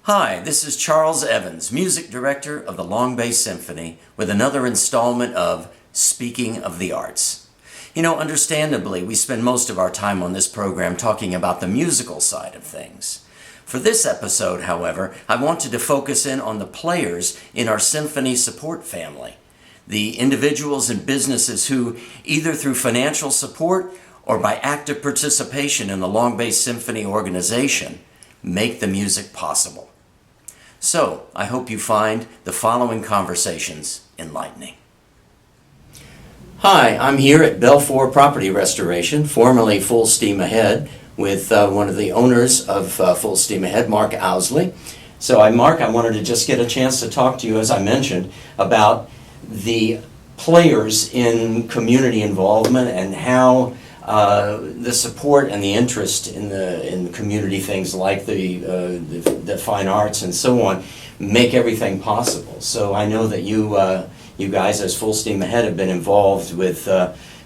Hi, this is Charles Evans, Music Director of the Long Bay Symphony, with another installment of Speaking of the Arts. You know, understandably, we spend most of our time on this program talking about the musical side of things. For this episode, however, I wanted to focus in on the players in our symphony support family, the individuals and businesses who, either through financial support or by active participation in the Long Bay Symphony organization, make the music possible. So, I hope you find the following conversations enlightening. Hi, I'm here at Belfour Property Restoration, formerly Full Steam Ahead, with one of the owners of Full Steam Ahead, Mark Owsley. So, Mark, I wanted to just get a chance to talk to you, as I mentioned, about the players in community involvement and how the support and the interest in the community things like the fine arts and so on make everything possible. So I know that you guys as Full Steam Ahead have been involved with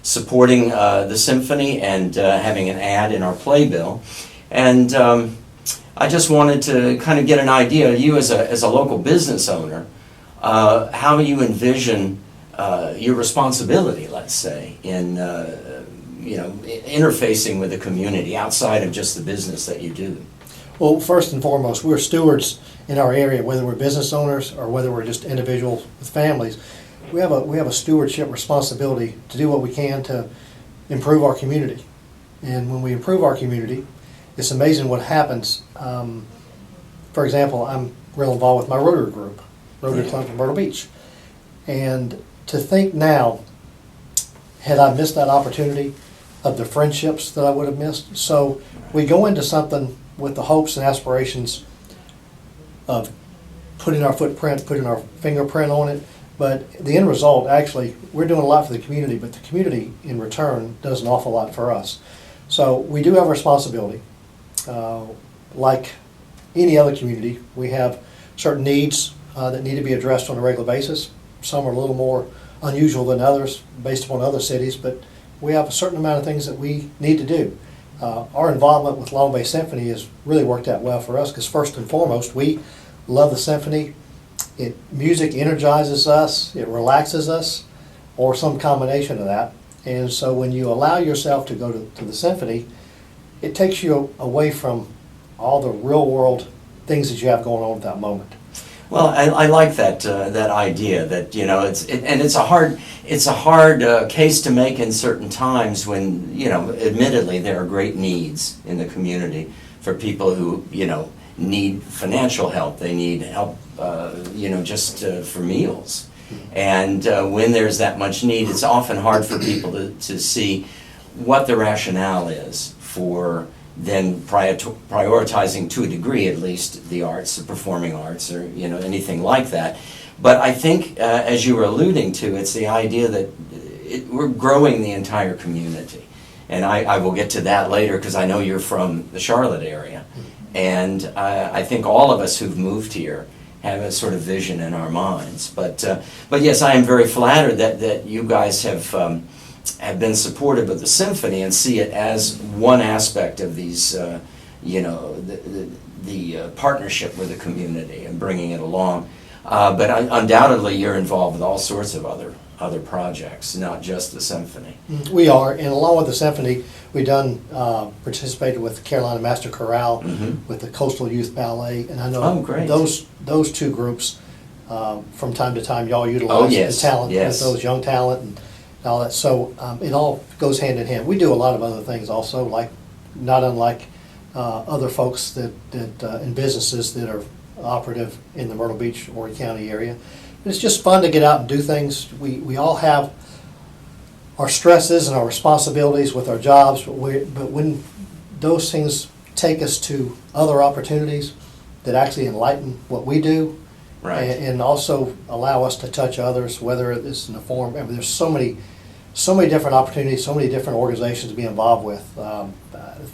supporting the symphony and having an ad in our playbill. And I just wanted to kind of get an idea, you as a local business owner, how you envision your responsibility, let's say, in interfacing with the community outside of just the business that you do. Well, first and foremost, we're stewards in our area, whether we're business owners or whether we're just individuals with families. We have a stewardship responsibility to do what we can to improve our community. And when we improve our community, it's amazing what happens. For example, I'm real involved with my Rotary group, Rotary Club from Myrtle Beach. And to think now, had I missed that opportunity, of the friendships that I would have missed. So we go into something with the hopes and aspirations of putting our footprint, putting our fingerprint on it, but the end result, actually, we're doing a lot for the community, but the community in return does an awful lot for us. So we do have a responsibility. Like any other community, we have certain needs that need to be addressed on a regular basis. Some are a little more unusual than others based upon other cities, but we have a certain amount of things that we need to do. Our involvement with Long Bay Symphony has really worked out well for us because first and foremost, we love the symphony. Music energizes us, it relaxes us, or some combination of that. And so when you allow yourself to go to the symphony, it takes you away from all the real world things that you have going on at that moment. Well, I like that idea that it's a hard case to make in certain times when admittedly there are great needs in the community for people who need financial help. They need help just for meals, and when there's that much need, it's often hard for people to see what the rationale is for then prioritizing, to a degree at least, the arts, the performing arts, or anything like that. But I think, as you were alluding to, it's the idea that we're growing the entire community. And I will get to that later because I know you're from the Charlotte area. And I think all of us who've moved here have a sort of vision in our minds. But yes, I am very flattered that you guys have been supportive of the symphony and see it as one aspect of these, the partnership with the community and bringing it along. But undoubtedly, you're involved with all sorts of other projects, not just the symphony. We are, and along with the symphony, we've done participated with the Carolina Master Chorale, with the Coastal Youth Ballet, and I know those two groups from time to time y'all utilize the talent with those young talent and all that. So it all goes hand in hand. We do a lot of other things also, like not unlike other folks that in businesses that are operative in the Myrtle Beach, Horry County area. It's just fun to get out and do things. We all have our stresses and our responsibilities with our jobs, but when those things take us to other opportunities that actually enlighten what we do, and also allow us to touch others, whether it's in the form. I mean, there's so many different opportunities, so many different organizations to be involved with.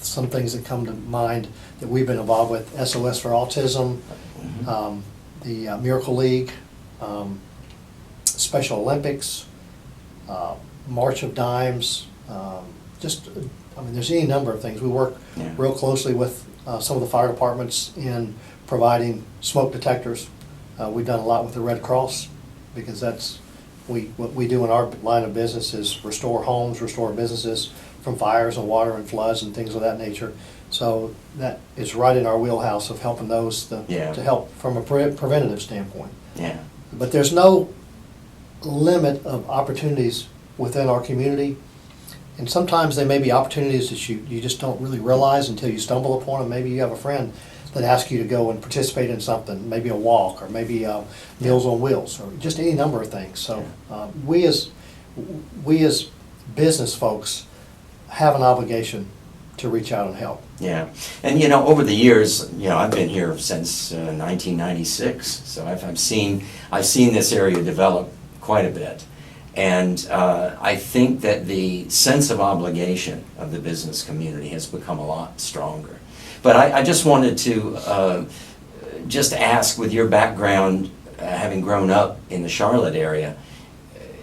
Some things that come to mind that we've been involved with: SOS for Autism, the Miracle League, Special Olympics, March of Dimes. There's any number of things. We work real closely with some of the fire departments in providing smoke detectors. We've done a lot with the Red Cross, because what we do in our line of business is restore homes, restore businesses from fires and water and floods and things of that nature. So that is right in our wheelhouse of helping those to help from a preventative standpoint. Yeah. But there's no limit of opportunities within our community. And sometimes they may be opportunities that you just don't really realize until you stumble upon them. Maybe you have a friend that asks you to go and participate in something, maybe a walk, or maybe Meals on Wheels, or just any number of things. So we as business folks have an obligation to reach out and help. Yeah, and over the years, I've been here since 1996, so I've seen this area develop quite a bit, and I think that the sense of obligation of the business community has become a lot stronger. But I just wanted to just ask, with your background, having grown up in the Charlotte area,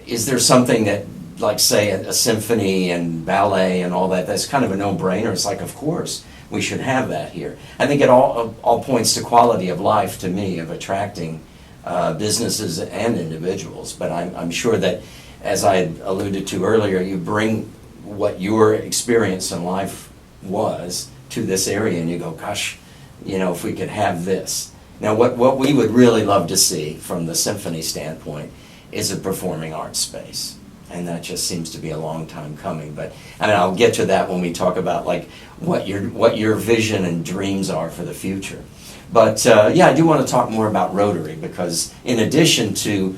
is there something that, like, say, a symphony and ballet and all that, that's kind of a no-brainer? It's like, of course, we should have that here. I think it all points to quality of life, to me, of attracting businesses and individuals. But I'm sure that, as I had alluded to earlier, you bring what your experience in life was to this area, and you go, gosh, if we could have this. Now, what we would really love to see from the symphony standpoint is a performing arts space. And that just seems to be a long time coming. But I'll get to that when we talk about what your vision and dreams are for the future. But I do want to talk more about Rotary, because in addition to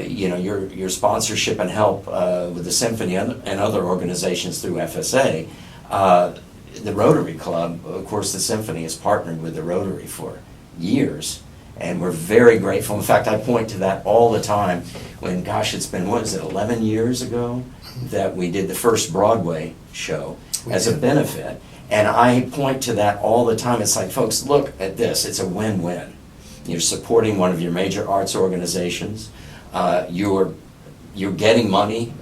your sponsorship and help with the symphony and other organizations through FSA, the Rotary Club, of course, the symphony has partnered with the Rotary for years. And we're very grateful. In fact, I point to that all the time when, gosh, it's been, 11 years ago that we did the first Broadway show as a benefit. And I point to that all the time. It's like, folks, look at this. It's a win-win. You're supporting one of your major arts organizations. You're getting money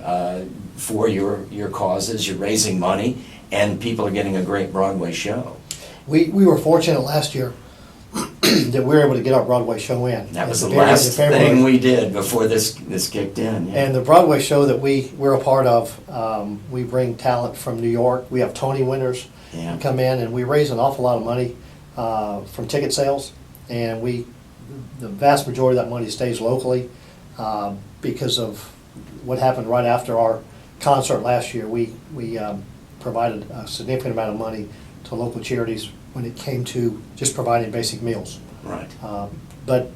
for your causes. You're raising money. And people are getting a great Broadway show. We were fortunate last year that we were able to get our Broadway show in. That was the last thing we did before this kicked in. Yeah. And the Broadway show that we're a part of, we bring talent from New York. We have Tony winners come in, and we raise an awful lot of money from ticket sales. And the vast majority of that money stays locally because of what happened right after our concert last year. We provided a significant amount of money to local charities when it came to just providing basic meals. Right. But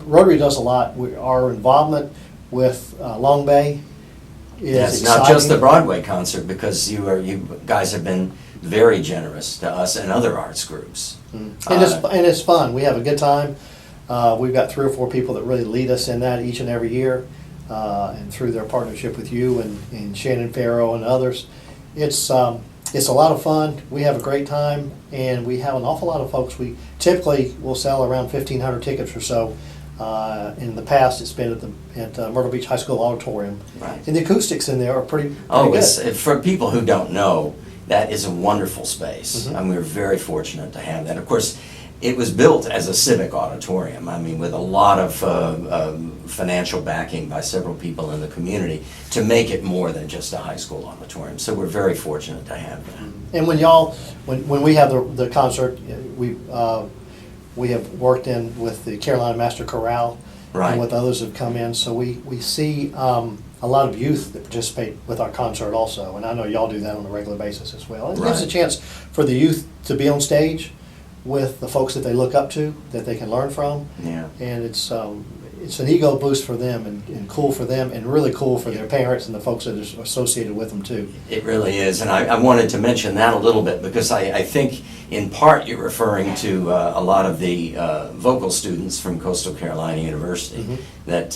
Rotary does a lot. Our involvement with Long Bay is exciting. Not just the Broadway concert, because you guys have been very generous to us and other arts groups. And it's fun. We have a good time. We've got 3 or 4 people that really lead us in that each and every year, and through their partnership with you and Shannon Farrow and others. It's a lot of fun. We have a great time, and we have an awful lot of folks. We typically will sell around 1,500 tickets or so. In the past, it's been at Myrtle Beach High School Auditorium. Right. And the acoustics in there are pretty good. For people who don't know, that is a wonderful space. Mm-hmm. And we're very fortunate to have that. Of course, it was built as a civic auditorium, with a lot of financial backing by several people in the community to make it more than just a high school auditorium. So we're very fortunate to have that. And when we have the concert, we have worked in with the Carolina Master Chorale, right, and with others that have come in. So we see a lot of youth that participate with our concert also, and I know y'all do that on a regular basis as well. It gives a chance for the youth to be on stage with the folks that they look up to, that they can learn from. Yeah. And it's an ego boost for them, and cool for them, and really cool for their parents and the folks that are associated with them too. It really is, and I wanted to mention that a little bit, because I think in part you're referring to a lot of the vocal students from Coastal Carolina University, mm-hmm, that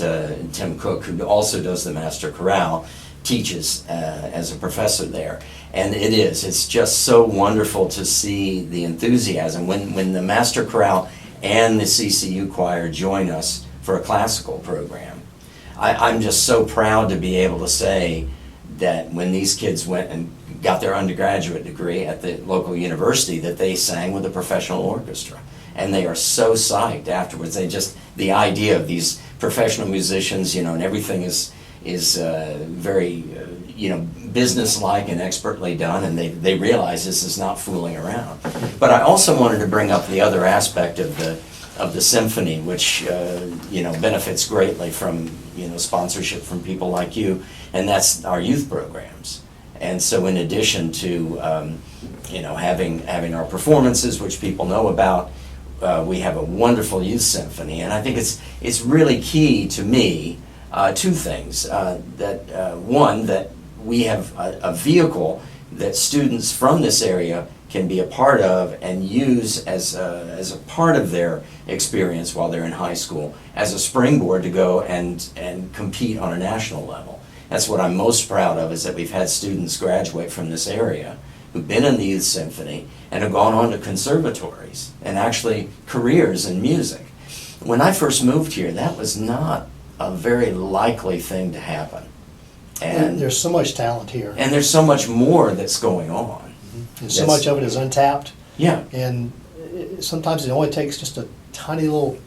Tim Cook, who also does the Master Chorale, teaches as a professor there. And it's just so wonderful to see the enthusiasm when the Master Chorale and the CCU choir join us for a classical program. I'm just so proud to be able to say that when these kids went and got their undergraduate degree at the local university, that they sang with a professional orchestra. and they are so psyched afterwards. The idea of these professional musicians, and everything is very, business-like and expertly done, and they realize this is not fooling around. But I also wanted to bring up the other aspect of the symphony, which benefits greatly from sponsorship from people like you, and that's our youth programs. And so, in addition to having our performances, which people know about, we have a wonderful youth symphony, and I think it's really key to me. Two things. One, that we have a vehicle that students from this area can be a part of and use as a part of their experience while they're in high school, as a springboard to go and compete on a national level. That's what I'm most proud of, is that we've had students graduate from this area who've been in the youth symphony and have gone on to conservatories and actually careers in music. When I first moved here, that was not a very likely thing to happen. And there's so much talent here. And there's so much more that's going on. And so much of it is untapped. Yeah. And sometimes it only takes just a tiny little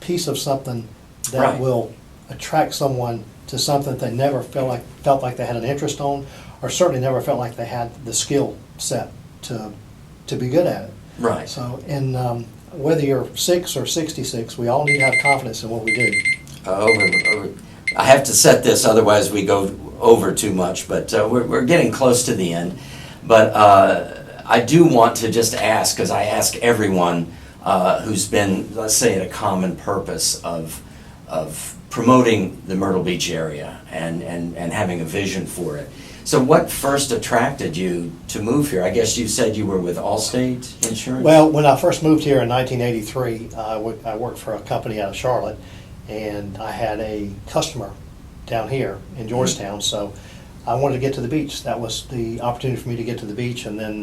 piece of something that Right. will attract someone to something they never felt like they had an interest on, or certainly never felt like they had the skill set to be good at it. Right. So, and whether you're 6 or 66, we all need to have confidence in what we do. I have to set this, otherwise we go over too much, but we're getting close to the end. But I do want to just ask, because I ask everyone who's been, let's say, at a common purpose of promoting the Myrtle Beach area and having a vision for it. So what first attracted you to move here? I guess you said you were with Allstate Insurance? Well, when I first moved here in 1983, I worked for a company out of Charlotte, and I had a customer down here in Georgetown, so I wanted to get to the beach. That was the opportunity for me to get to the beach, and then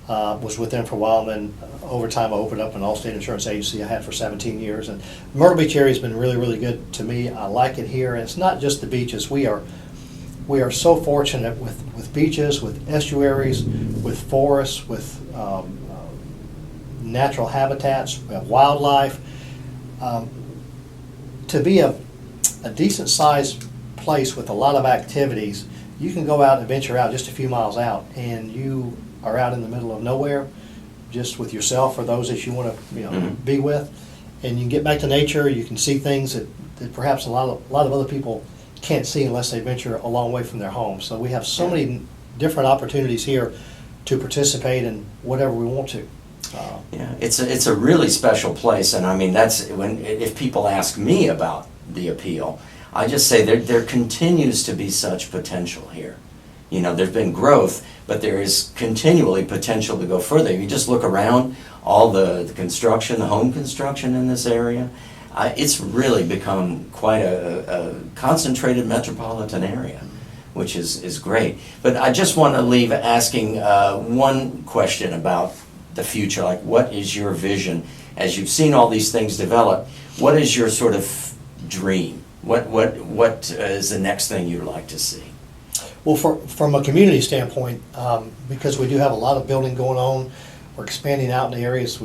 was with them for a while, and then over time I opened up an Allstate Insurance agency I had for 17 years. And the Myrtle Beach area has been really, really good to me. I like it here, and it's not just the beaches. We are so fortunate with beaches, with estuaries, with forests, with natural habitats. We have wildlife. To be a decent sized place with a lot of activities, you can go out and venture out just a few miles out, and you are out in the middle of nowhere, just with yourself or those that you want to be with, and you can get back to nature. You can see things that perhaps a lot of other people can't see unless they venture a long way from their home. So we have so many different opportunities here to participate in whatever we want to. Yeah, it's a really special place, and I mean, that's if people ask me about the appeal, I just say there continues to be such potential here. There's been growth, but there is continually potential to go further. If you just look around, all the construction, the home construction in this area, it's really become quite a concentrated metropolitan area, which is great. But I just want to leave asking one question about the future. Like, what is your vision as you've seen all these things develop? What is your sort of dream? What is the next thing you'd like to see? Well, from a community standpoint, because we do have a lot of building going on, we're expanding out in the areas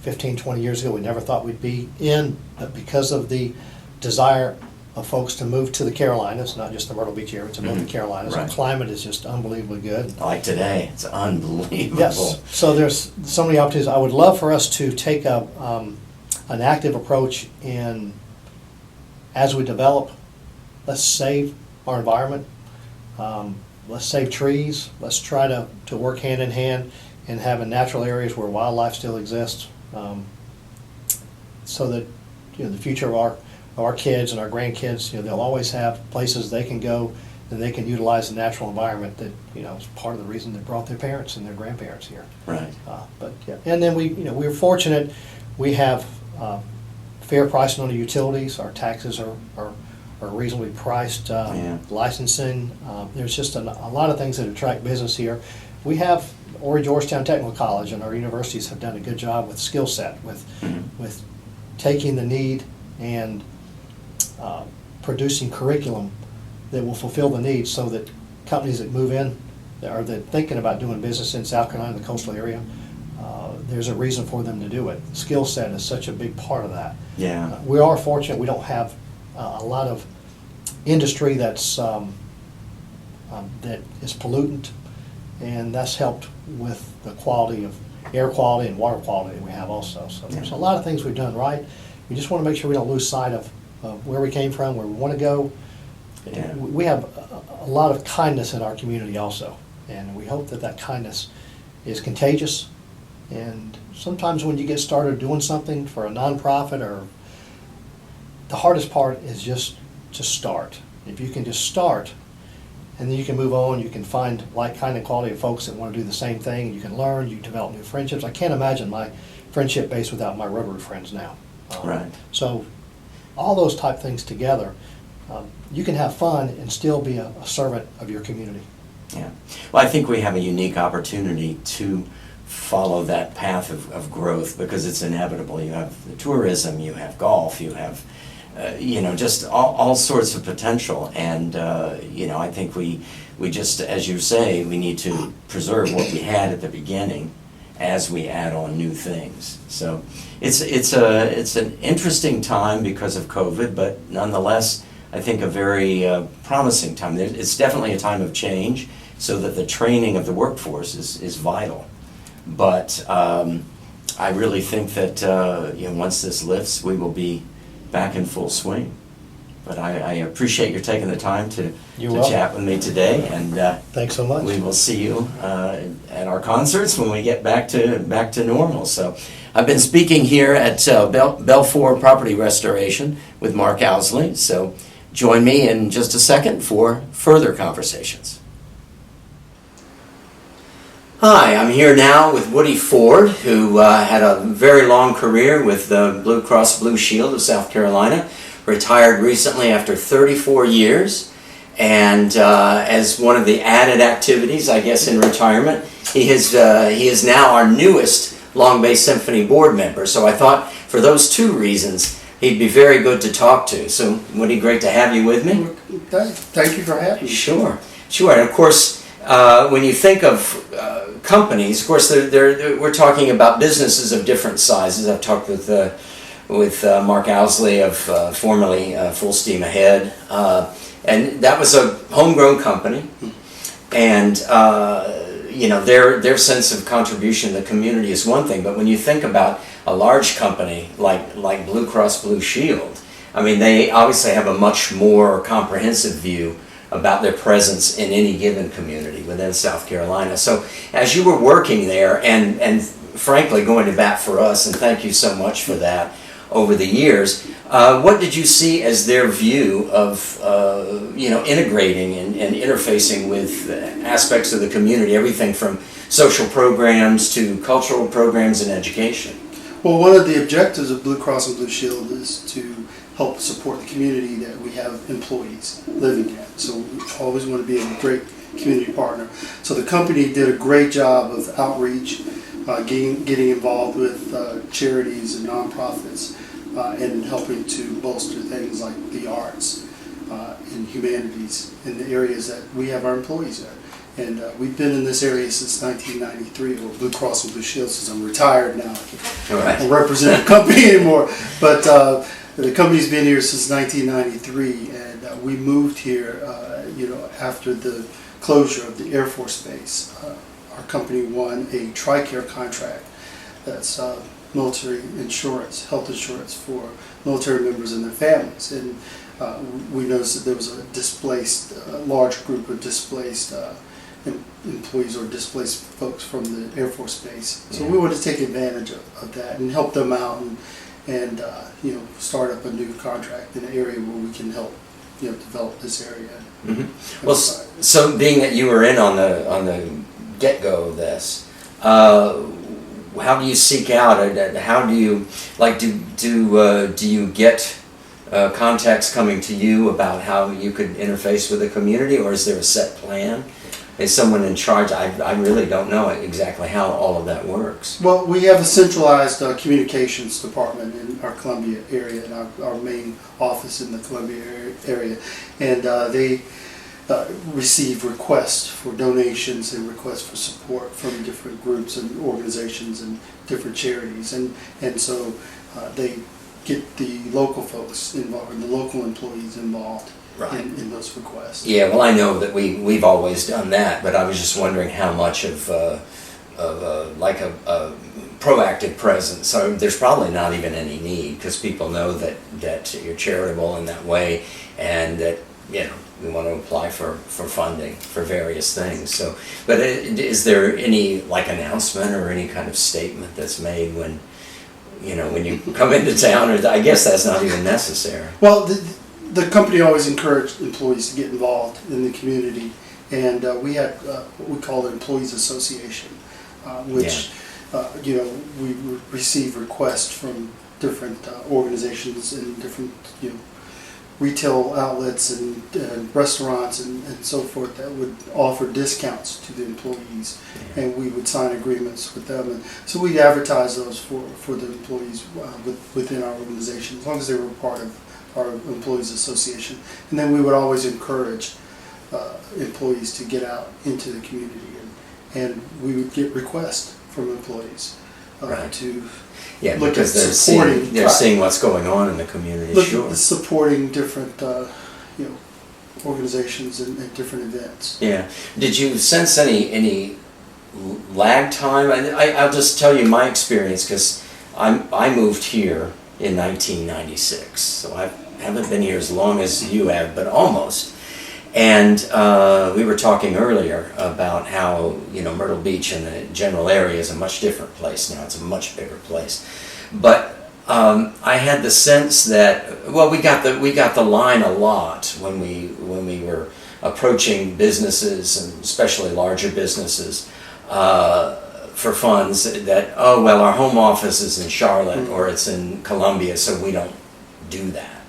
15, 20 years ago we never thought we'd be in, but because of the desire of folks to move to the Carolinas, not just the Myrtle Beach area, to move to the Carolinas. Right. The climate is just unbelievably good. Like today, it's unbelievable. Yes, so there's so many opportunities. I would love for us to take an active approach in, as we develop, let's save our environment, let's save trees, let's try to work hand in hand and have natural areas where wildlife still exists, so that the future of our kids and our grandkids, they'll always have places they can go and they can utilize the natural environment that is part of the reason they brought their parents and their grandparents here. Right. But yeah, and then we're fortunate. We have fair pricing on the utilities. Our taxes are reasonably priced. Licensing. There's just a lot of things that attract business here. We have Georgetown Technical College, and our universities have done a good job with skill set, with taking the need and producing curriculum that will fulfill the needs, so that companies that move in or that thinking about doing business in South Carolina, the coastal area, there's a reason for them to do it. Skill set is such a big part of that. Yeah. We are fortunate we don't have a lot of industry that's that is pollutant, and that's helped with the quality of air quality and water quality that we have also. So there's a lot of things we've done right. We just want to make sure we don't lose sight of where we came from, where we want to go. Yeah. We have a lot of kindness in our community also, and we hope that that kindness is contagious. And sometimes when you get started doing something for a nonprofit, or the hardest part is just to start. If you can just start, and then you can move on, you can find like kind and quality of folks that want to do the same thing, and you can learn, you develop new friendships. I can't imagine my friendship base without my Rotary friends now. Right. So all those type things together, you can have fun and still be a servant of your community. Yeah. Well, I think we have a unique opportunity to follow that path of growth, because it's inevitable. You have the tourism, you have golf, you have just all sorts of potential. And I think we just, as you say, we need to preserve what we had at the beginning as we add on new things. So it's an interesting time because of COVID, but nonetheless, I think a very promising time. It's definitely a time of change, so that the training of the workforce is vital. But I really think that once this lifts, we will be back in full swing. But I appreciate your taking the time to chat with me today, and thanks so much. we will see you at our concerts when we get back to normal. So I've been speaking here at Belfour Property Restoration with Mark Owsley. So join me in just a second for further conversations. Hi, I'm here now with Woody Ford, who had a very long career with the Blue Cross Blue Shield of South Carolina, retired recently after 34 years, and as one of the added activities, I guess, in retirement, he is now our newest Long Bay Symphony board member. So I thought for those two reasons, he'd be very good to talk to. So Woody, great to have you with me. Thank you for having me. Sure. And of course, when you think of companies, of course, we're talking about businesses of different sizes. I've talked with Mark Owsley of formerly Full Steam Ahead, and that was a homegrown company, and their sense of contribution to the community is one thing. But when you think about a large company like Blue Cross Blue Shield, I mean, they obviously have a much more comprehensive view about their presence in any given community within South Carolina. So as you were working there, and frankly going to bat for us, and thank you so much for that over the years, what did you see as their view of integrating and interfacing with aspects of the community, everything from social programs to cultural programs and education? Well, one of the objectives of Blue Cross and Blue Shield is to help support the community that we have employees living in. So we always want to be a great community partner. So the company did a great job of outreach, getting involved with charities and nonprofits, and helping to bolster things like the arts and humanities in the areas that we have our employees in. And we've been in this area since 1993, or Blue Cross and Blue Shield, since I'm retired now. I don't represent the company anymore. But the company's been here since 1993, and we moved here, after the closure of the Air Force Base. Our company won a TRICARE contract. That's military insurance, health insurance for military members and their families. And we noticed that there was a large group of displaced employees or displaced folks from the Air Force Base. So we wanted to take advantage of that and help them out and start up a new contract in an area where we can help develop this area. Mm-hmm. Well, so being that you were in on the get-go of this, how do you seek out? How do you do you get contacts coming to you about how you could interface with the community, or is there a set plan? Is someone in charge? I really don't know exactly how all of that works. Well, we have a centralized communications department in our Columbia area, and our main office in the Columbia area, and receive requests for donations and requests for support from different groups and organizations and different charities. And so they get the local folks involved, and the local employees involved Right. in those requests. Yeah, well, I know that we've always done that, but I was just wondering how much of like a proactive presence. So there's probably not even any need, because people know that you're charitable in that way, and that, you know, we want to apply for funding for various things. So, but is there any like announcement or any kind of statement that's made when, you know, when you come into town? Or I guess that's not even necessary. Well, the company always encouraged employees to get involved in the community, and we had what we call the Employees Association, which you know, we receive requests from different organizations and different, you know, retail outlets and restaurants and so forth that would offer discounts to the employees, and we would sign agreements with them. And so we'd advertise those for the employees within our organization, as long as they were part of our Employees Association. And then we would always encourage employees to get out into the community, and we would get requests from employees Right. to Yeah, look because at they're supporting. they're seeing what's going on in the community. Look Sure. at supporting different you know, organizations and different events. Yeah. Did you sense any lag time? I'll just tell you my experience, because I moved here in 1996, so I haven't been here as long as you have, but almost. And we were talking earlier about how, you know, Myrtle Beach and the general area is a much different place now. It's a much bigger place. But I had the sense that, well, we got the line a lot when we were approaching businesses, and especially larger businesses, for funds that, oh, well, our home office is in Charlotte or it's in Columbia, so we don't do that.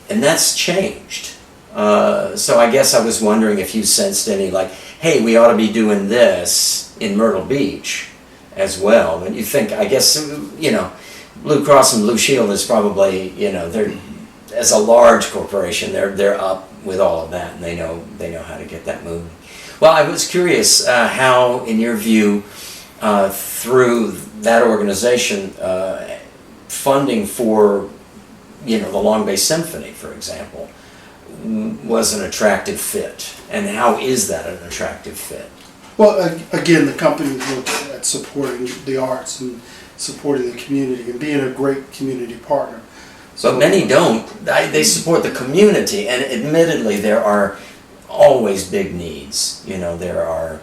And that's changed. So I guess I was wondering if you sensed any, like, hey, we ought to be doing this in Myrtle Beach as well. And you think, I guess, you know, Blue Cross and Blue Shield is probably, you know, they're, as a large corporation, they're up with all of that, and they know how to get that moving. Well, I was curious how, in your view, through that organization, funding for, you know, the Long Bay Symphony, for example, was an attractive fit, and how is that an attractive fit? Well, again, the company looks at supporting the arts and supporting the community and being a great community partner. But many don't. They support the community, and admittedly there are always big needs. You know, there are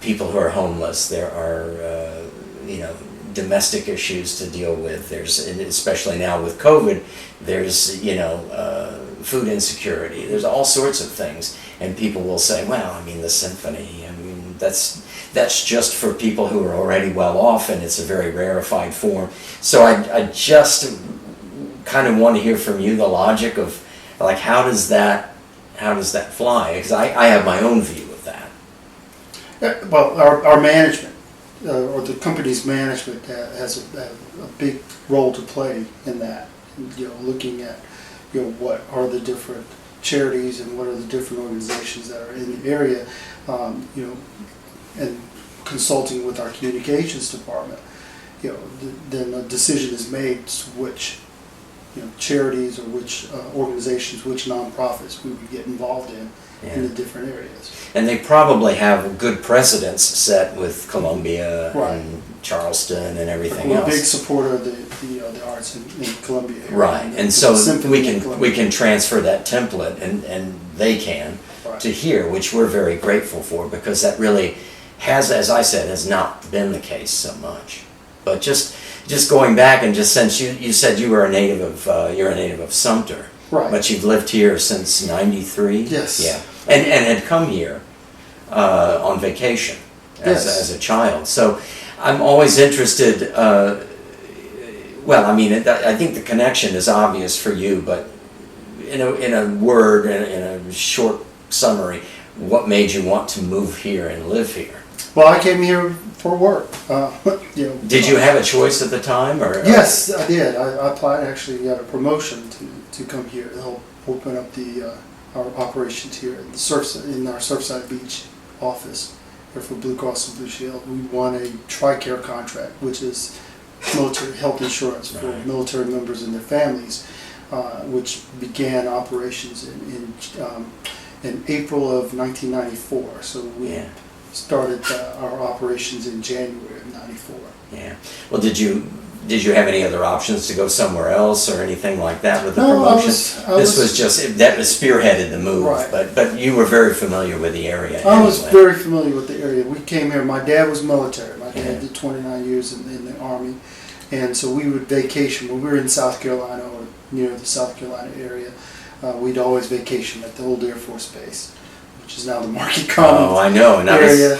people who are homeless, there are you know, domestic issues to deal with, there's, and especially now with COVID, there's, you know, food insecurity, there's all sorts of things, and people will say, well, I mean, the symphony, I mean, that's just for people who are already well off, and it's a very rarefied form. So I just kind of want to hear from you the logic of, like, how does that fly? Because I have my own view of that. Well, our management, or the company's management, has a big role to play in that. You know, looking at, you know, what are the different charities and what are the different organizations that are in the area, you know, and consulting with our communications department. You know, then a decision is made as to which, you know, charities or which organizations, which nonprofits we would get involved in the different areas. And they probably have good precedents set with Columbia Right. and Charleston and everything We're a else. big supporter of the arts in Columbia area. Right, and so the symphony we in can Columbia. transfer that template, and they can, Right. to here, which we're very grateful for, because that really has, as I said, has not been the case so much. But just going back, and just since you said you were a native of Sumter, Right. but you've lived here since '93. Yes. Yeah, and had come here on vacation as a child. So I'm always interested. Well, I mean, I think the connection is obvious for you, but in a word, in a short summary, what made you want to move here and live here? Well, I came here for work. You know, Did you have a choice at the time, or? Yes, I did. I applied, actually got a promotion to come here to help open up the our operations here in our Surfside Beach office here for Blue Cross and Blue Shield. We won a TRICARE contract, which is military health insurance for Right. military members and their families, which began operations in April of 1994. So we Yeah. started our operations in January of '94. Yeah. Well, did you have any other options to go somewhere else or anything like that with the No, promotion? This was that was spearheaded the move, Right. but you were very familiar with the area. I was anyway. very familiar with the area. We came here. My dad was military. My dad Yeah. did 29 years in the Army, and so we would vacation when we were in South Carolina or near the South Carolina area. We'd always vacation at the old Air Force Base, which is now the Market Commons Oh, I know. And area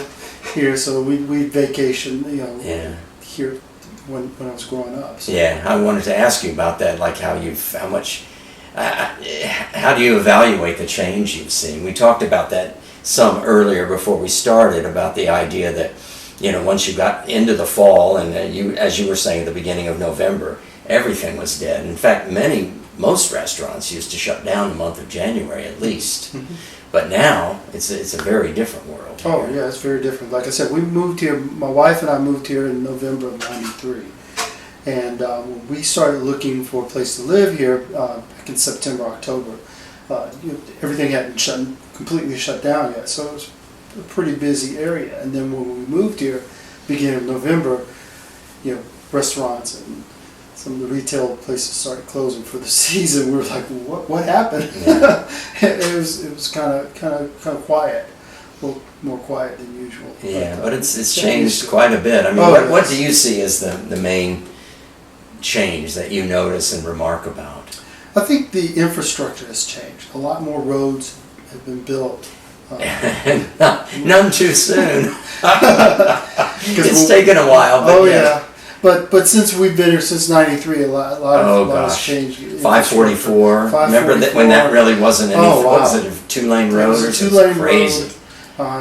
here. So we'd vacation, Yeah. here when I was growing up. So. Yeah, I wanted to ask you about that, like how do you evaluate the change you've seen? We talked about that some earlier before we started, about the idea that, once you got into the fall and as you were saying at the beginning of November, everything was dead. In fact, most restaurants used to shut down the month of January at least. Mhm. But now it's a very different world. Oh here. yeah, it's very different. Like I said, we moved here. My wife and I moved here in November of '93, and when we started looking for a place to live here back in September, October, everything hadn't completely shut down yet. So it was a pretty busy area. And then when we moved here, beginning of November, restaurants and some of the retail places started closing for the season. We were like, "What happened?" Yeah. it was kind of quiet. Well, more quiet than usual. Yeah, but it's getting changed used to it. quite a bit. I mean, Oh, what yes. do you see as the main change that you notice and remark about? I think the infrastructure has changed. A lot more roads have been built. None too soon. It's we'll- taken a while, but Oh yes. yeah, but since we've been here since '93, a lot Oh, has gosh. changed. 544. Remember that when that really wasn't any? Oh, wow. Was it a two-lane road? It was or a something? two-lane Crazy. road.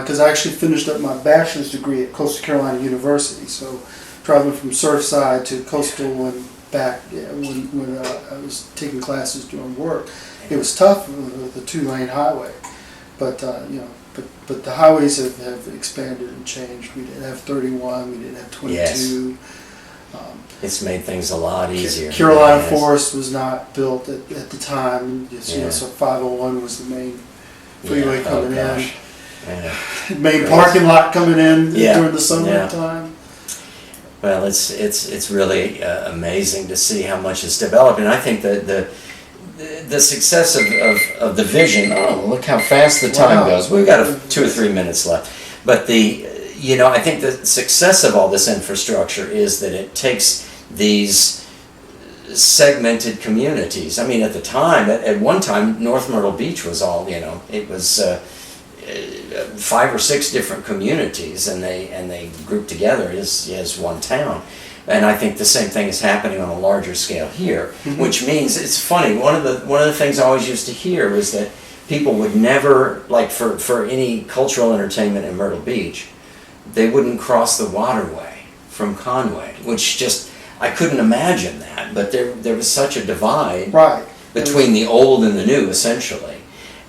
Because I actually finished up my bachelor's degree at Coastal Carolina University, so traveling from Surfside to Coastal and back when I was taking classes doing work, it was tough with the two-lane highway. But but the highways have expanded and changed. We didn't have 31, we didn't have 22. Yes. It's made things a lot easier. Carolina Yes. Forest was not built at the time. Yeah. So 501 was the main freeway Yeah, coming in. gosh. Yeah. Main Right. parking lot coming in Yeah, during the yeah. summertime. Well, it's really amazing to see how much has developed, and I think that the success of the vision. Oh, look how fast the time Wow. goes. We've got 2 or 3 minutes left, but I think the success of all this infrastructure is that it takes these segmented communities. I mean, at the time, at one time, North Myrtle Beach was all, it was 5 or 6 different communities, and they grouped together as one town. And I think the same thing is happening on a larger scale here, Mhm. which means it's funny. One of the things I always used to hear was that people would never, like for any cultural entertainment in Myrtle Beach, they wouldn't cross the waterway from Conway, which just, I couldn't imagine that. But there was such a divide Right. between the old and the new, essentially.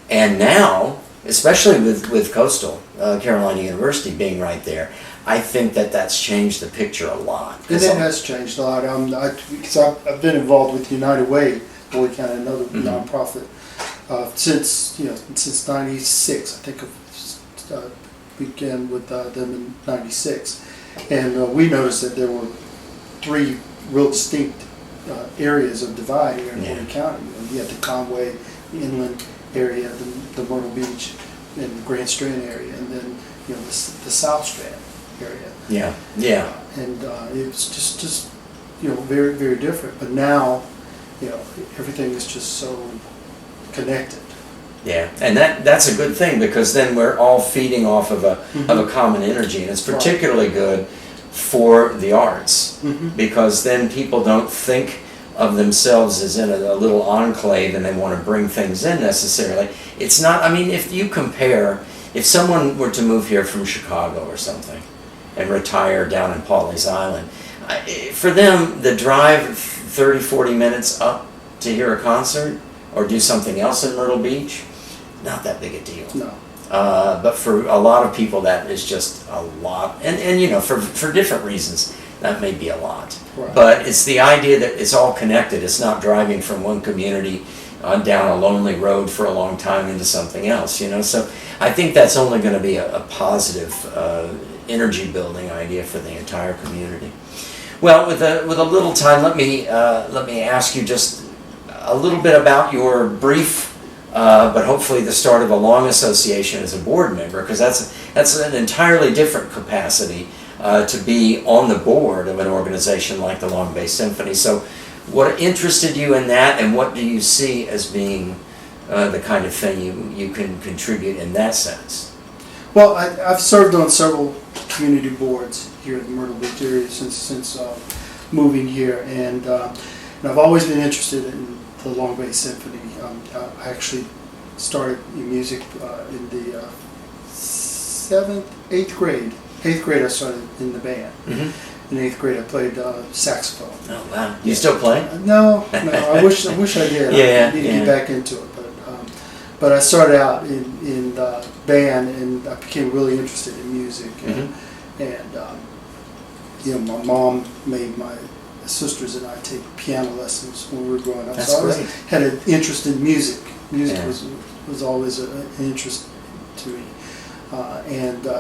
And now, especially with Coastal Carolina University being right there, I think that's changed the picture a lot. And it has changed a lot. Because I've been involved with United Way, Boyd County, another Mhm. nonprofit, since '96. I think began with them in '96, and we noticed that there were 3 real distinct areas of divide here in Yeah. Boyd County. You had the Conway, the inland area, the Myrtle Beach, and the Grand Strand area, and then the South Strand area. Yeah, yeah. And it's just very, very different. But now, everything is just so connected. Yeah, and that's a good thing, because then we're all feeding off of a common energy, and it's Right. particularly good for the arts, Mhm. because then people don't think of themselves as in a little enclave and they want to bring things in necessarily. It's not, I mean, if you compare, if someone were to move here from Chicago or something and retire down in Pawleys Island, for them, the drive 30, 40 minutes up to hear a concert or do something else in Myrtle Beach, not that big a deal. No. But for a lot of people, that is just a lot. And you know, for different reasons, that may be a lot. Right. But it's the idea that it's all connected. It's not driving from one community down a lonely road for a long time into something else, you know. So I think that's only going to be a positive energy building idea for the entire community. Well, with a little time, let me ask you just a little bit about your brief, but hopefully the start of a long association as a board member, because that's an entirely different capacity to be on the board of an organization like the Long Bay Symphony. So, what interested you in that, and what do you see as being the kind of thing you can contribute in that sense? Well, I've served on several community boards here in the Myrtle Beach area since moving here, and I've always been interested in the Long Bay Symphony. I actually started in music in the 8th grade. 8th grade I started in the band. Mm-hmm. In 8th grade I played saxophone. Oh wow! You still play? No. I wish I did. I need to get back into it, but I started out in the band, and I became really interested in music. And you know, my mom made my sisters and I take piano lessons when we were growing up. That's so I always great. had an interest in music. Music Yeah. was always an interest to me.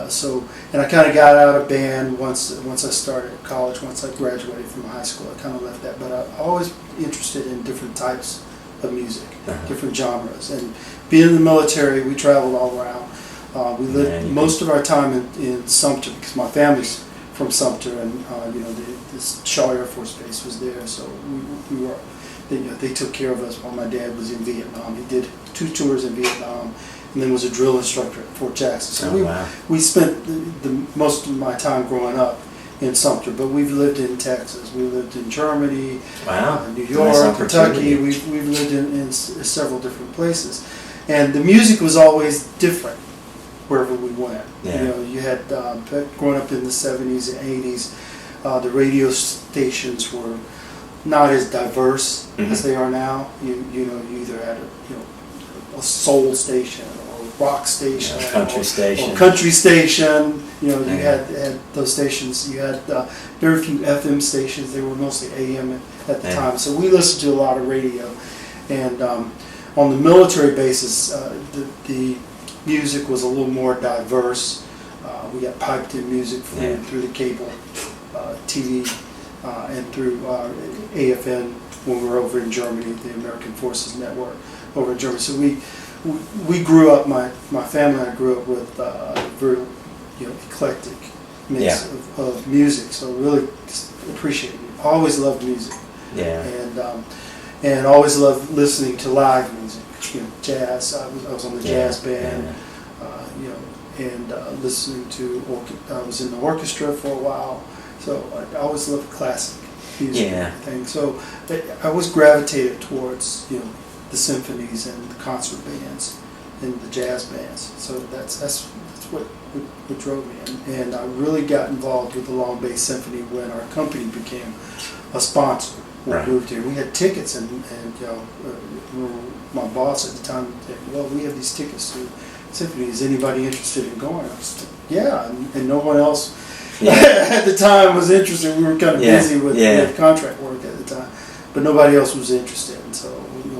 So I kind of got out of band once I started college. Once I graduated from high school, I kind of left that. But I always interested in different types of music, different genres. And being in the military, we traveled all around. We lived most of our time in Sumter because my family's from Sumter, and you know, this Shaw Air Force Base was there. So we were. They took care of us while my dad was in Vietnam. He did 2 tours in Vietnam, and then was a drill instructor at Fort Jackson. So we spent the most of my time growing up in Sumter, but we've lived in Texas, we lived in Germany, New York, nice Kentucky. We've lived in several different places, and the music was always different wherever we went. Yeah. You know, you had growing up in the 70s and 80s, the radio stations were not as diverse as they are now. You know, you either had a soul station or a rock station, country station. or country station. You know, you had those stations. You had very few FM stations. They were mostly AM at the time. So we listened to a lot of radio, and on the military basis, the music was a little more diverse. We got piped in music through the cable TV and through AFN when we were over in Germany, the American Forces Network over in Germany. So we grew up. My family and I grew up with a very eclectic mix of music. So really appreciate it. Always loved music. Yeah. And always loved listening to live music. You know, jazz. I was on the jazz band. And listening to. I was in the orchestra for a while. So I always loved classic music and everything. So I always gravitated towards the symphonies and the concert bands and the jazz bands. So that's what drove me. And I really got involved with the Long Bay Symphony when our company became a sponsor. When we moved here, we had tickets, and my boss at the time said, "Well, we have these tickets to symphony. Is anybody interested in going?" I was like, "Yeah," and no one else. At the time was interested. We were kind of busy with contract work at the time, but nobody else was interested. And so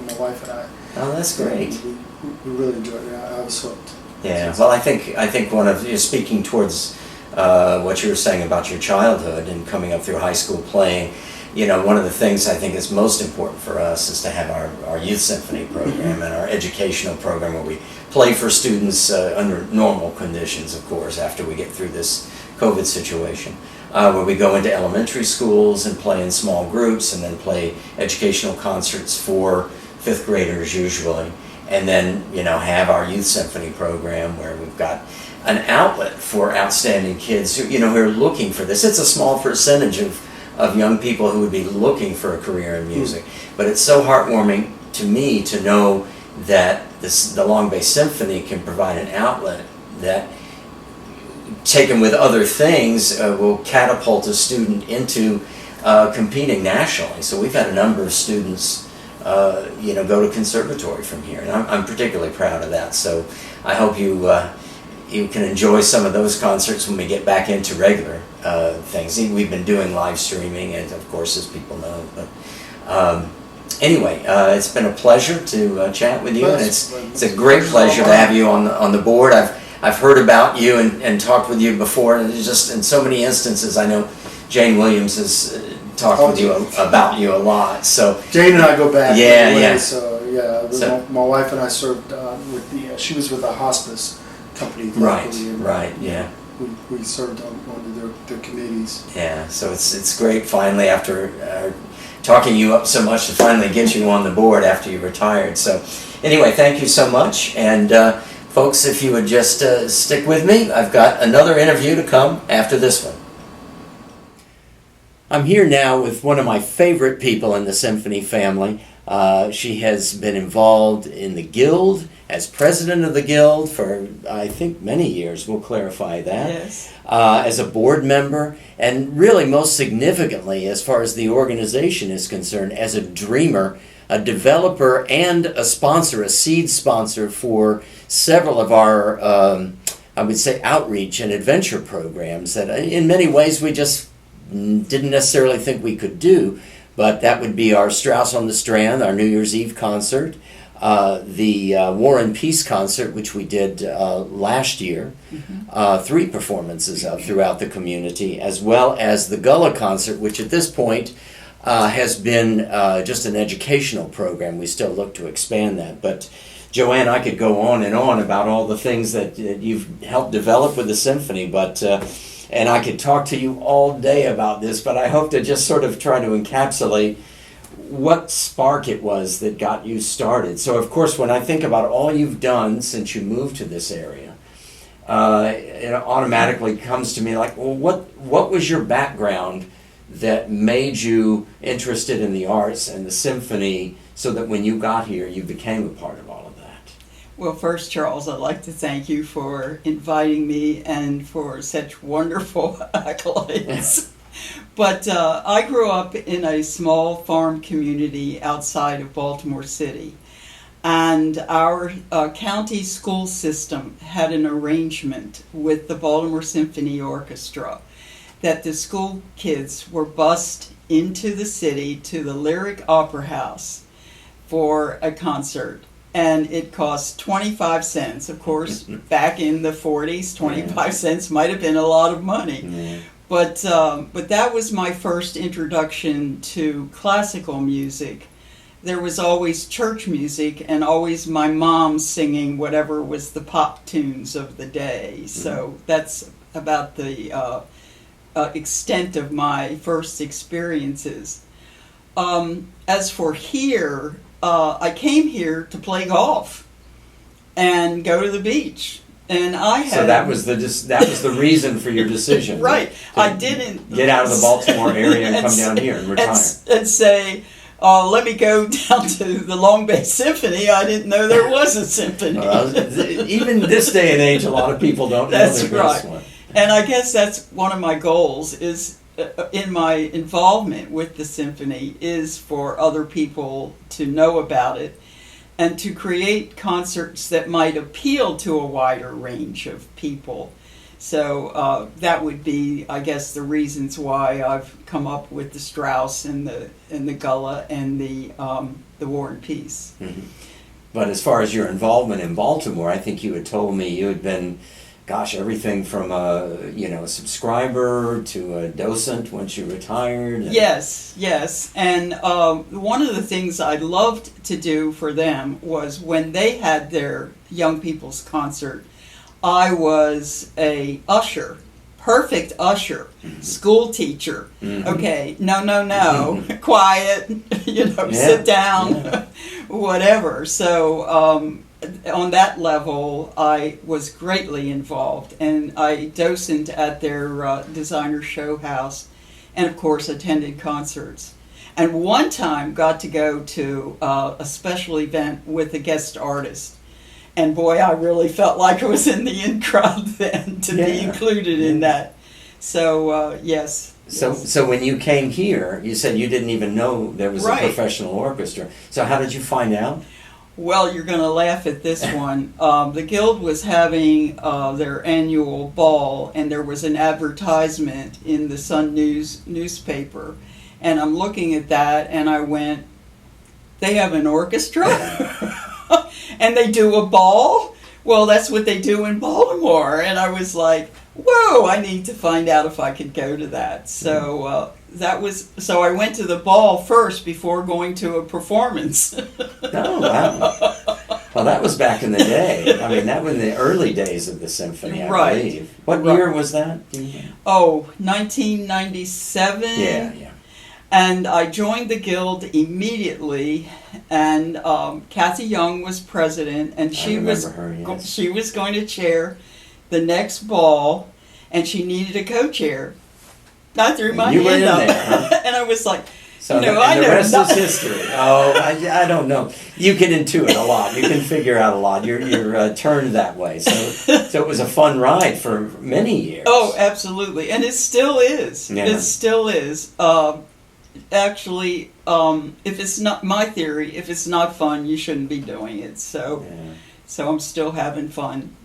my wife and I. Oh, that's great. We really enjoyed it. I was hooked. Yeah. Well, I think one of speaking towards what you were saying about your childhood and coming up through high school playing. One of the things I think is most important for us is to have our youth symphony program and our educational program where we play for students under normal conditions, of course, after we get through this COVID situation, where we go into elementary schools and play in small groups and then play educational concerts for 5th graders usually, and then have our youth symphony program where we've got an outlet for outstanding kids who are looking for this. It's a small percentage of young people who would be looking for a career in music, but it's so heartwarming to me to know that the Long Bay Symphony can provide an outlet that, taken with other things, will catapult a student into competing nationally. So we've had a number of students go to conservatory from here. And I'm particularly proud of that. So I hope you can enjoy some of those concerts when we get back into regular things. We've been doing live streaming, and of course, as people know. But anyway, it's been a pleasure to chat with you, and it's a great pleasure to have you on the board. I've heard about you and talked with you before, and just in so many instances, I know Jane Williams has talked with you about you a lot. So Jane and I go back. Yeah, way, yeah. So my wife and I served with the. She was with a hospice company. Right, locally, and right, yeah. We served on one of their committees. Yeah, so it's great finally after talking you up so much to finally get you on the board after you retired. So anyway, thank you so much. And folks, if you would just stick with me, I've got another interview to come after this one. I'm here now with one of my favorite people in the symphony family. She has been involved in the Guild as president of the Guild for, I think, many years. We'll clarify that. Yes. As a board member, and really most significantly, as far as the organization is concerned, as a dreamer, a developer, and a sponsor, a seed sponsor for several of our, I would say, outreach and adventure programs that in many ways we just didn't necessarily think we could do. But that would be our Strauss on the Strand, our New Year's Eve concert, the War and Peace concert, which we did last year, 3 performances of throughout the community, as well as the Gullah concert, which at this point has been just an educational program. We still look to expand that. But Joanne, I could go on and on about all the things that you've helped develop with the symphony, but and I could talk to you all day about this, but I hope to just sort of try to encapsulate what spark it was that got you started. So, of course, when I think about all you've done since you moved to this area, it automatically comes to me like, well, what was your background that made you interested in the arts and the symphony so that when you got here, you became a part of all of that? Well, first, Charles, I'd like to thank you for inviting me and for such wonderful accolades. But I grew up in a small farm community outside of Baltimore City. And our county school system had an arrangement with the Baltimore Symphony Orchestra that the school kids were bused into the city to the Lyric Opera House for a concert. And it cost 25 cents. Of course, back in the 40s, 25 cents might have been a lot of money. Yeah. But that was my first introduction to classical music. There was always church music and always my mom singing whatever was the pop tunes of the day. So that's about the extent of my first experiences. As for here, I came here to play golf and go to the beach. And I had So that was the reason for your decision. right. I didn't Get out of the Baltimore area and come down here and retire. and say, let me go down to the Long Bay Symphony. I didn't know there was a symphony. Even this day and age, a lot of people don't know That's there's right. one. And I guess that's one of my goals is in my involvement with the symphony is for other people to know about it and to create concerts that might appeal to a wider range of people. So that would be, I guess, the reasons why I've come up with the Strauss and the Gullah and the War and Peace. Mm-hmm. But as far as your involvement in Baltimore, I think you had told me you had been, gosh, everything from a subscriber to a docent once you retired. Yes. And one of the things I loved to do for them was when they had their young people's concert, I was a usher, perfect usher, school teacher. Okay, no, quiet, sit down, whatever. So on that level, I was greatly involved, and I docent at their designer show house, and of course attended concerts. And one time got to go to a special event with a guest artist. And boy, I really felt like I was in the in crowd then to be included in that. So yes, So when you came here, you said you didn't even know there was Right. a professional orchestra. So how did you find out? Well, you're going to laugh at this one. The Guild was having their annual ball, and there was an advertisement in the Sun News newspaper. And I'm looking at that, and I went, they have an orchestra? And they do a ball? Well, that's what they do in Baltimore. And I was like, whoa, I need to find out if I could go to that. So so I went to the ball first before going to a performance. Oh, wow. Well, that was back in the day. I mean, that was in the early days of the symphony, I Right. believe. What Right. year was that? Do you know? Oh, 1997. Yeah. And I joined the Guild immediately, and Kathy Young was president, and she remember her, yes. she was going to chair the next ball, and she needed a co-chair. I threw my You were hand in up, there, huh? and I was like, So you know, the, I and the know rest nothing. is history. Oh, I don't know. You can intuit a lot. You can figure out a lot. You're turned that way. So it was a fun ride for many years. Oh, absolutely, and it still is. Yeah. It still is. Actually, if it's not my theory, if it's not fun, you shouldn't be doing it. So, Yeah. so I'm still having fun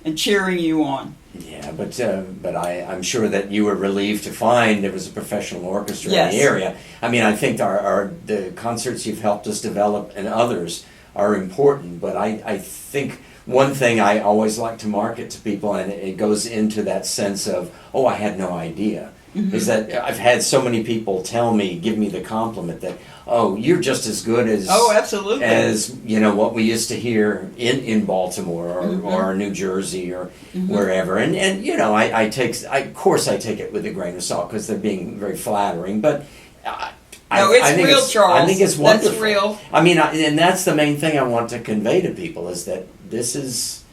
and cheering you on. Yeah, but I'm sure that you were relieved to find there was a professional orchestra Yes. in the area. I mean, I think the concerts you've helped us develop and others are important, but I think one thing I always like to market to people, and it goes into that sense of, oh, I had no idea, is that I've had so many people give me the compliment that, oh, you're just as good as Oh, absolutely. as what we used to hear in Baltimore or New Jersey or wherever, and I take of course I take it with a grain of salt because they're being very flattering, but No, it's think real, Charles. I think it's wonderful. That's real. I mean, and that's the main thing I want to convey to people is that this is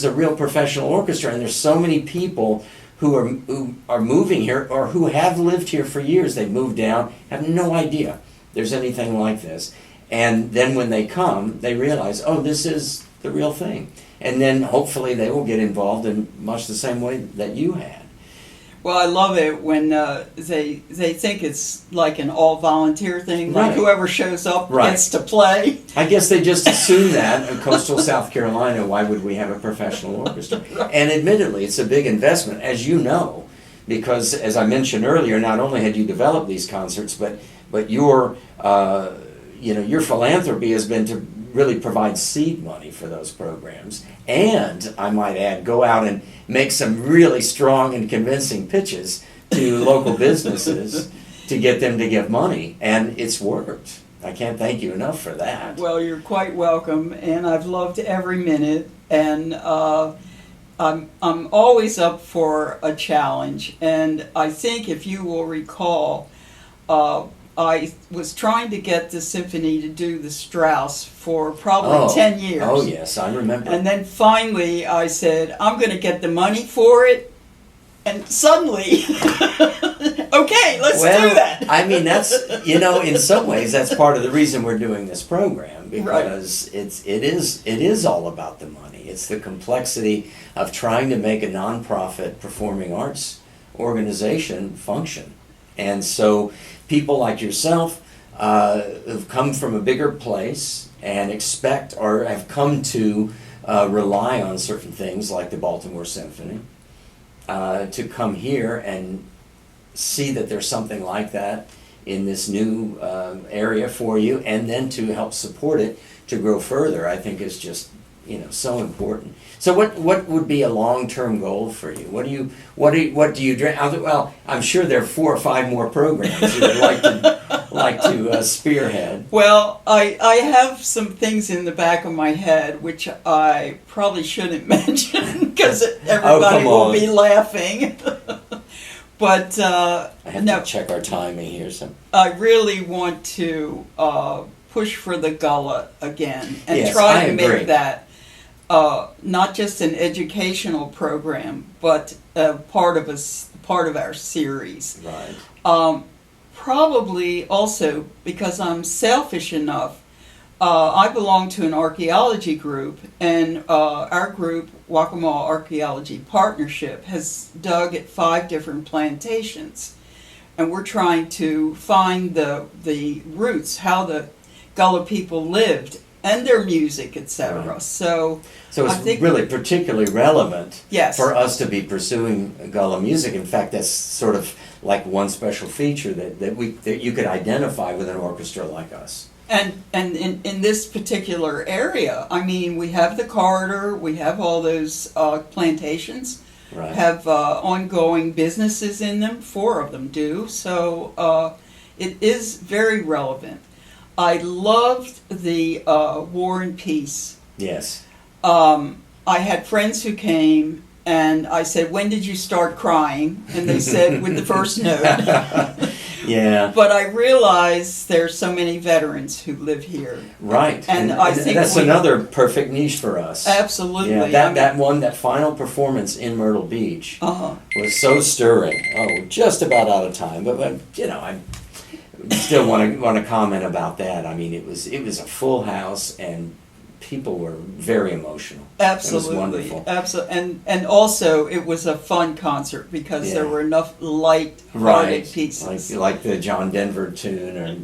a real professional orchestra, and there's so many people who are moving here or who have lived here for years. They've moved down, have no idea there's anything like this. And then when they come, they realize, oh, this is the real thing. And then hopefully they will get involved in much the same way that you had. Well, I love it when they think it's like an all-volunteer thing, like Right. whoever shows up Right. gets to play. I guess they just assume that in coastal South Carolina, why would we have a professional orchestra? And admittedly, it's a big investment, as you know, because as I mentioned earlier, not only had you developed these concerts, but your philanthropy has been to really provide seed money for those programs. And I might add, go out and make some really strong and convincing pitches to local businesses to get them to give money. And it's worked. I can't thank you enough for that. Well, you're quite welcome, and I've loved every minute. And I'm always up for a challenge. And I think, if you will recall, I was trying to get the symphony to do the Strauss for probably 10 years. Oh, yes, I remember. And then finally I said, I'm going to get the money for it. And suddenly, okay, let's do that. I mean, that's, in some ways, that's part of the reason we're doing this program, because it is all about the money. It's the complexity of trying to make a nonprofit performing arts organization function. And so people like yourself who've come from a bigger place and expect or have come to rely on certain things like the Baltimore Symphony, to come here and see that there's something like that in this new area for you, and then to help support it to grow further, I think is just so important. So what would be a long-term goal for you? What do you dream? Well, I'm sure there are 4 or 5 more programs you would like to spearhead. Well, I have some things in the back of my head which I probably shouldn't mention because everybody will be laughing. But I have to check our timing here. So I really want to push for the Gullah again and Yes, try I to agree. make that not just an educational program, but part of our series. right. Probably also because I'm selfish enough, I belong to an archaeology group, and our group, Waccamaw Archaeology Partnership, has dug at 5 different plantations. And we're trying to find the roots, how the Gullah people lived, and their music, etc. Right. So So I it's think really particularly relevant Yes. for us to be pursuing Gullah music. In fact, that's sort of like one special feature that you could identify with an orchestra like us. And in this particular area, I mean, we have the corridor, we have all those plantations, Right. have ongoing businesses in them. 4 of them do. So it is very relevant. I loved the War and Peace. Yes. I had friends who came, and I said, "When did you start crying?" And they said, "With the first note." Yeah. But I realize there's so many veterans who live here. Right. And I think that's we- another perfect niche for us. Absolutely. Yeah, that final performance in Myrtle Beach Uh-huh. was so stirring. Oh, we're just about out of time, but I still want to comment about that. I mean, it was a full house, and people were very emotional. Absolutely. It was wonderful. Absolutely. And also it was a fun concert because there Yeah. were enough light-hearted Right. pieces. Like the John Denver tune, or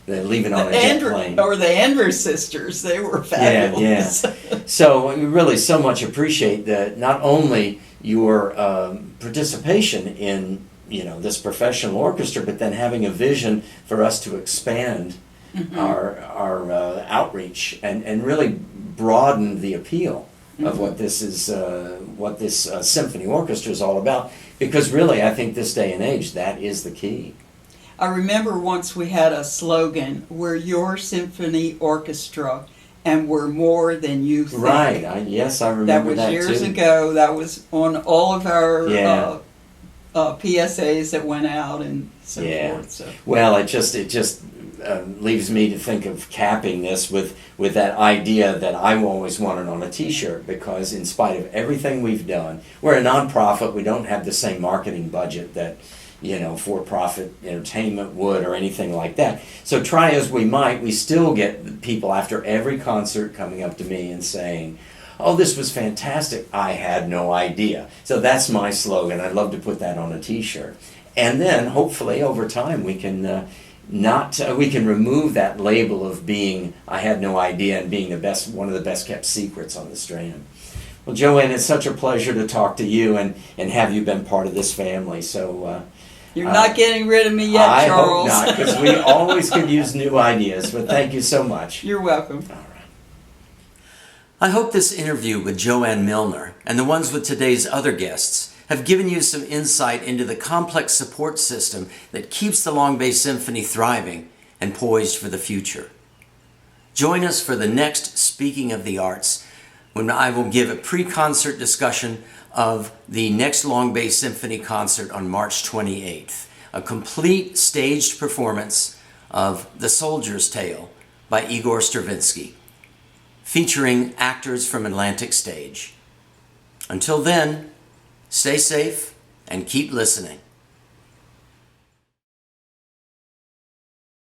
the Leaving on a The Jet Plane. or the Andrews sisters, they were fabulous. So we really so much appreciate that, not only your participation in this professional orchestra, but then having a vision for us to expand our outreach and really broaden the appeal of what this is, what this symphony orchestra is all about. Because really, I think this day and age, that is the key. I remember once we had a slogan, "We're your symphony orchestra, and we're more than you think." Right. Yes, I remember That was years too. ago. That was on all of our Yeah. PSAs that went out and so Yeah. forth. So. Well, it just leaves me to think of capping this with that idea that I always wanted on a T-shirt, because in spite of everything we've done, we're a nonprofit. We don't have the same marketing budget that for-profit entertainment would, or anything like that. So try as we might, we still get people after every concert coming up to me and saying, "Oh, this was fantastic. I had no idea." So that's my slogan. I'd love to put that on a T-shirt. And then hopefully over time we can we can remove that label of being "I had no idea" and being one of the best kept secrets on the Strand. Well, Joanne, it's such a pleasure to talk to you and have you been part of this family. So You're not getting rid of me yet, I Charles. hope not, because we always could use new ideas. But thank you so much. You're welcome. All right. I hope this interview with Joanne Milner and the ones with today's other guests have given you some insight into the complex support system that keeps the Long Bay Symphony thriving and poised for the future. Join us for the next Speaking of the Arts, when I will give a pre-concert discussion of the next Long Bay Symphony concert on March 28th, a complete staged performance of The Soldier's Tale by Igor Stravinsky, featuring actors from Atlantic Stage. Until then, stay safe and keep listening.